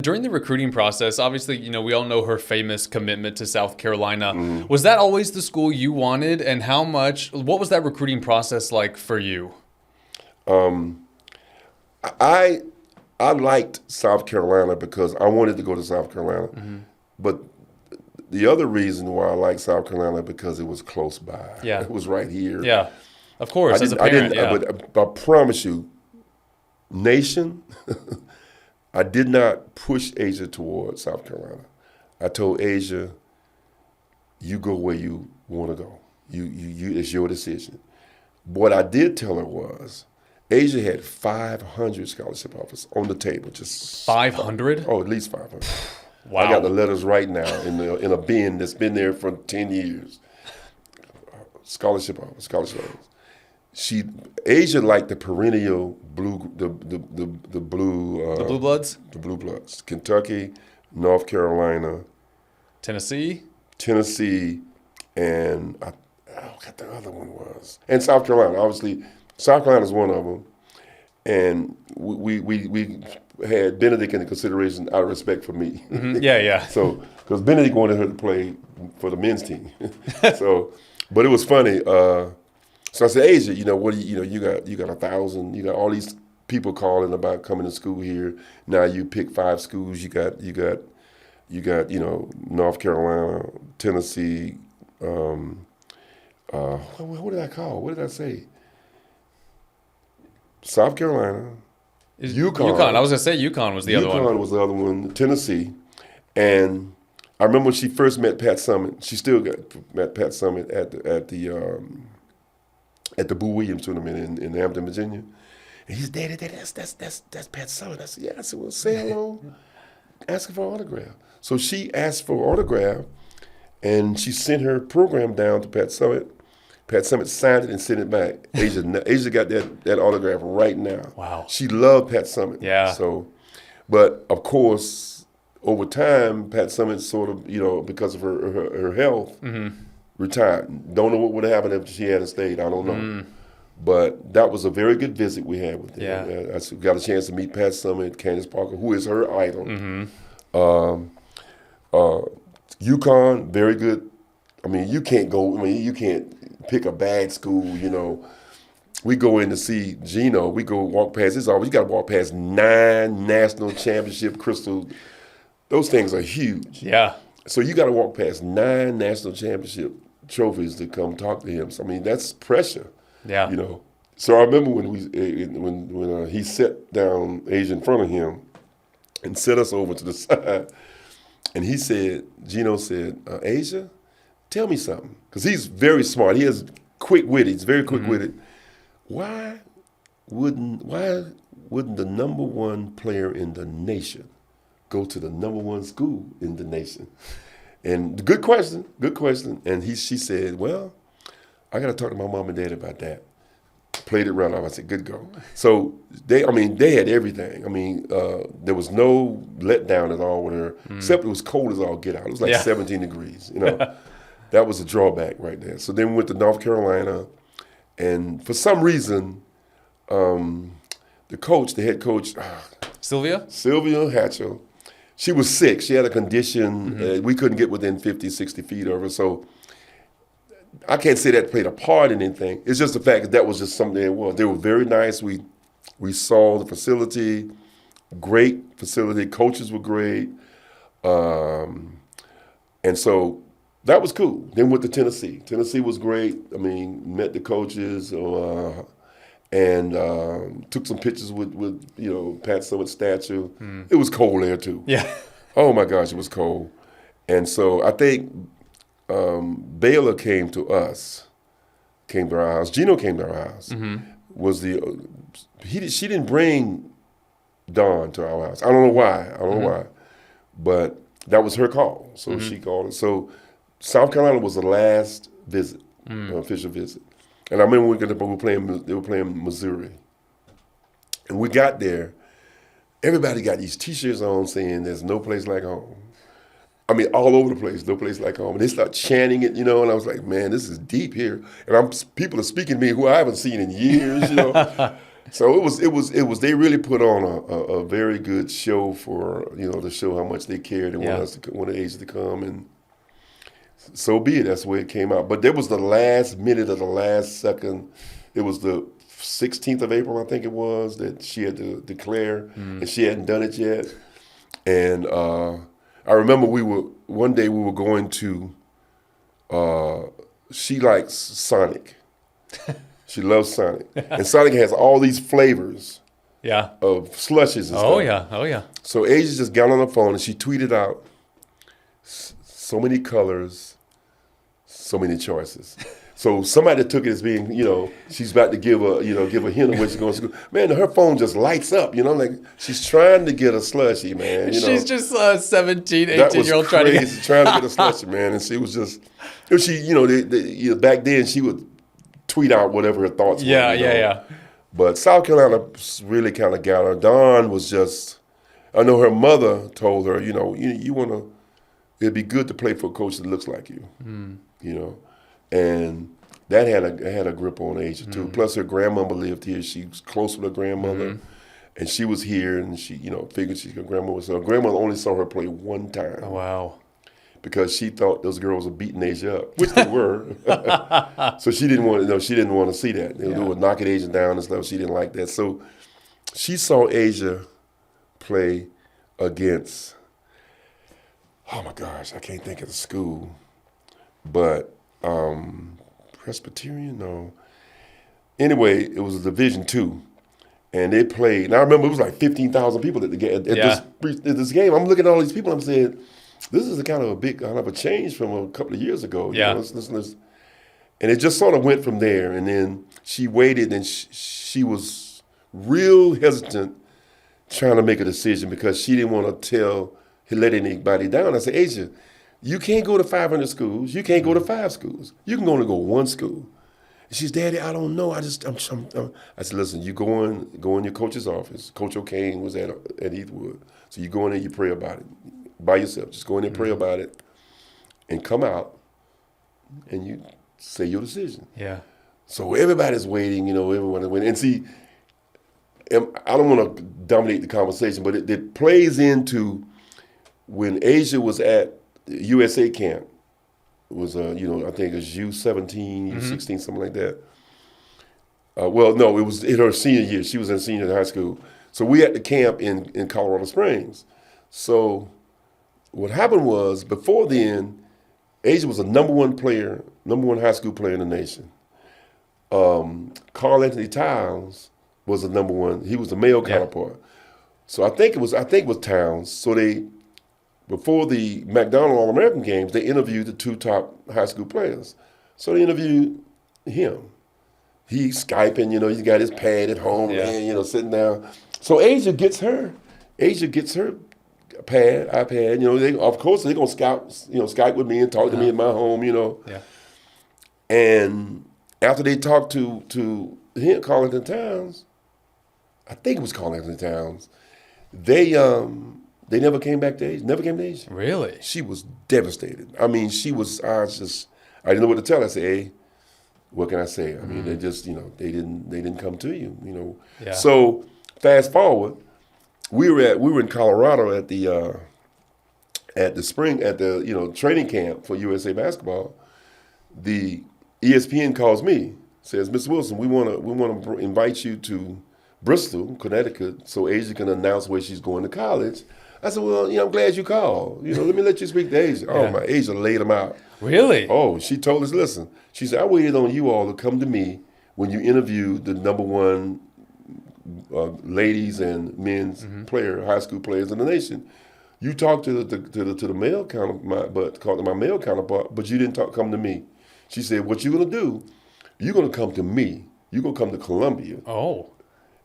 During the recruiting process, obviously, we all know her famous commitment to South Carolina. Mm-hmm. Was that always the school you wanted? And what was that recruiting process like for you? I liked South Carolina because I wanted to go to South Carolina. Mm-hmm. But the other reason why I liked South Carolina because it was close by. Yeah. It was right here. Yeah, of course, as a parent, yeah. But I promise you, Nation, I did not push Asia towards South Carolina. I told Asia, you go where you want to go. It's your decision. What I did tell her was, Asia had 500 scholarship offers on the table. Just 500? Oh, at least 500. Wow. I got the letters right now in a bin that's been there for 10 years. Scholarship offers. Asia liked the perennial blue, the blue bloods? The blue bloods. Kentucky, North Carolina, Tennessee, and I forgot the other one was. And South Carolina. Obviously, South Carolina is one of them. And we had Benedict in the consideration out of respect for me. Mm-hmm. Yeah. So, because Benedict wanted her to play for the men's team. But it was funny. So I said, Asia, what do you got 1,000, you got all these people calling about coming to school here. Now you pick 5 schools. You got North Carolina, Tennessee. What did I call? What did I say? South Carolina, UConn. I was gonna say UConn was the other one. UConn was the other one. Tennessee, and I remember when she first met Pat Summitt. She still met Pat Summitt at the Boo Williams tournament in Hampton, Virginia. And he said, Daddy, that's Pat Summitt. I said, yeah. I said, well, say hello, ask her for an autograph. So she asked for an autograph, and she sent her program down to Pat Summitt. Pat Summitt signed it and sent it back. Asia got that autograph right now. Wow. She loved Pat Summitt. Yeah. So, but of course, over time, Pat Summitt sort of, because of her health, retired. Don't know what would have happened if she hadn't stayed. I don't know. But that was a very good visit we had with them. Yeah. I got a chance to meet Pat Summitt, Candace Parker, who is her idol. UConn, very good. I mean, you can't pick a bad school, We go in to see Geno. We go walk past this. You got to walk past 9 national championship crystal. Those things are huge. Yeah. So you got to walk past 9 national championship trophies to come talk to him. So, I mean, that's pressure. Yeah. So I remember when he sat down Asia in front of him and set us over to the side, and Geno said, Asia, tell me something, because he's very smart. He is quick-witted. He's very quick-witted. Why wouldn't the number 1 player in the nation go to the number 1 school in the nation? And good question. And she said, well, I got to talk to my mom and dad about that. Played it right off. I said, good go. So they had everything. I mean, there was no letdown at all with her, except it was cold as all get out. It was like 17 degrees, That was a drawback right there. So then we went to North Carolina, and for some reason, the head coach, Sylvia Hatchell, she was sick. She had a condition. We couldn't get within 50, 60 feet of her. So I can't say that played a part in anything. It's just the fact that was just something it was. They were very nice. We saw the facility, great facility. Coaches were great. And so that was cool. Then went to Tennessee. Tennessee was great. I mean, met the coaches and took some pictures with Pat Summitt's statue. It was cold there too. Yeah. Oh my gosh, it was cold. And so I think Baylor came to our house. Geno came to our house. She didn't bring Dawn to our house. I don't know why. But that was her call. So she called us. So South Carolina was the last visit, official visit. And I remember they were playing Missouri. And we got there. Everybody got these T-shirts on saying there's no place like home. I mean, all over the place, no place like home. And they start chanting it, and I was like, man, this is deep here. And people are speaking to me who I haven't seen in years, So it was. They really put on a very good show for to show how much they cared and wanted Asia to come, and so be it. That's the way it came out. But there was the last minute of the last second. It was the 16th of April, I think it was, that she had to declare, and she hadn't done it yet. And I remember one day we were going to. She likes Sonic. She loves Sonic. And Sonic has all these flavors of slushes and stuff. Oh, yeah. So Asia just got on the phone and she tweeted out, so many colors, so many choices. So somebody took it as being, she's about to give a hint of where she's going to school. Man, her phone just lights up, like she's trying to get a slushie, man. She's just a 17, 18-year-old trying to get a slushie, man. And she was just, back then she would tweet out whatever her thoughts were. Yeah. But South Carolina really kind of got her. Dawn was just, I know her mother told her, you want to, it'd be good to play for a coach that looks like you, And that had a grip on Asia too. Plus her grandmother lived here. She was close with her grandmother. And she was here and she, figured she's her grandmother. So her grandmother only saw her play one time. Oh, wow. Because she thought those girls were beating Asia up, which they were. So she didn't want to see that. They were knocking Asia down and stuff. She didn't like that. So she saw Asia play against, oh my gosh, I can't think of the school, but Presbyterian, no. Anyway, it was a Division II, and they played. And I remember it was like 15,000 people at the game. At this game, I'm looking at all these people. I'm saying, this is a kind of a change from a couple of years ago. And it just sort of went from there. And then she waited, and she was real hesitant trying to make a decision because she didn't want to let anybody down. I said, Asia, you can't go to 500 schools. You can't go to 5 schools. You can only go one school. And she's, Daddy, I don't know. I said, listen, you go in your coach's office. Coach O'Kane was at Heathwood. So you go in there, you pray about it by yourself. Just go in there, pray about it, and come out, and you say your decision. Yeah. So everybody's waiting, everyone is waiting. And see, I don't want to dominate the conversation, but it plays into when Asia was at USA camp. It was, I think it was U17, U16, something like that. Well, no, it was in her senior year. She was in senior in high school. So we had the camp in Colorado Springs. So what happened was, before then, Asia was a number one high school player in the nation. Karl Anthony Towns was the number one. He was the male counterpart. So I think it was Towns. So before the McDonald All-American games, they interviewed the 2 top high school players. So they interviewed him. He's Skyping, he's got his pad at home, man, sitting down. So Asia gets her iPad, of course they're gonna Skype with me and talk to me in my home, Yeah. And after they talked to him, Karl Anthony Towns, I think it was Karl Anthony Towns, they never came back to Asia. Never came to Asia. Really? She was devastated. I mean, I didn't know what to tell her. I said, hey, what can I say? I mean, they just, they didn't come to you, Yeah. So fast forward, we were in Colorado at the training camp for USA basketball. The ESPN calls me, says, Mr. Wilson, we want to invite you to Bristol, Connecticut, so Asia can announce where she's going to college. I said, well, I'm glad you called. Let me let you speak to Asia. Yeah. Oh, my Asia laid them out. Really? Oh, she told us, listen, she said, I waited on you all to come to me when you interviewed the number one ladies and men's high school players in the nation. You talked to the male counterpart, my male counterpart, but you didn't come to me. She said, what you're going to do, you're going to come to me. You're going to come to Columbia. Oh.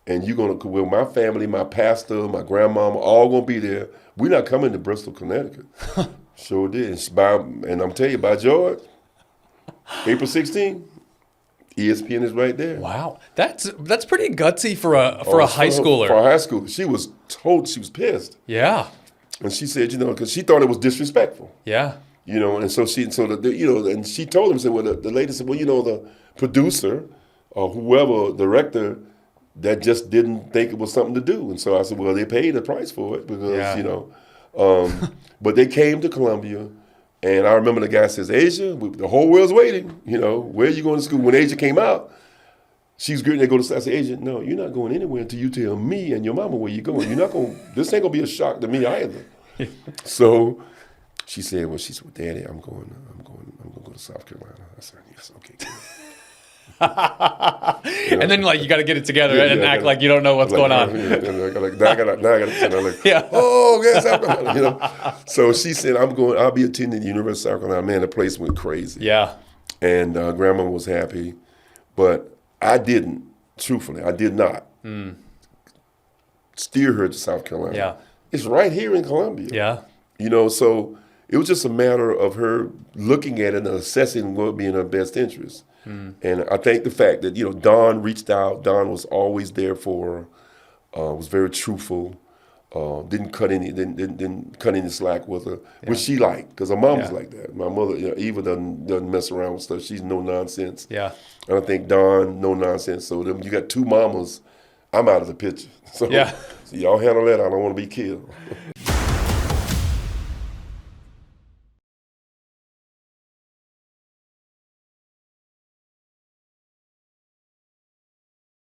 And you're going to, with my family, my pastor, my grandmama, all going to be there. We're not coming to Bristol, Connecticut. Sure did. And I'm telling you, by George, April 16th, ESPN is right there. Wow. That's pretty gutsy for a high schooler. For a high schooler. She was pissed. Yeah. And she said, because she thought it was disrespectful. Yeah. And so she told him, said, well, the lady said, well, the producer or whoever, director, that just didn't think it was something to do. And so I said, well, they paid the price for it because, Yeah. you know. But they came to Columbia, and I remember the guy says, Asia, the whole world's waiting. You know, where are you going to school? When Asia came out, she's great. They go to, I said, Asia, no, you're not going anywhere until you tell me and your mama where you're going. You're not going, this ain't going to be a shock to me either. So she said, well, Daddy, I'm going to go to South Carolina. I said, yes, okay, good. And then like you got to get it together and act like you don't know what's going on. Now I got to like, Yeah. oh, yes, South Carolina, you know. So she said, I'll be attending the University of South Carolina. Man, the place went crazy. Yeah. And Grandma was happy, but I didn't. Truthfully, I did not steer her to South Carolina. Yeah. It's right here in Columbia. Yeah. You know, so it was just a matter of her looking at it and assessing what would be in her best interest. And I think the fact that, you know, Dawn reached out, Dawn was always there for her, was very truthful, didn't cut any slack with her, which she liked, because her mom was like that. My mother, you know, Eva doesn't mess around with stuff. She's no nonsense. Yeah. And I think Dawn, no nonsense. So then you got two mamas, I'm out of the picture. So, Yeah. so y'all handle that. I don't want to be killed.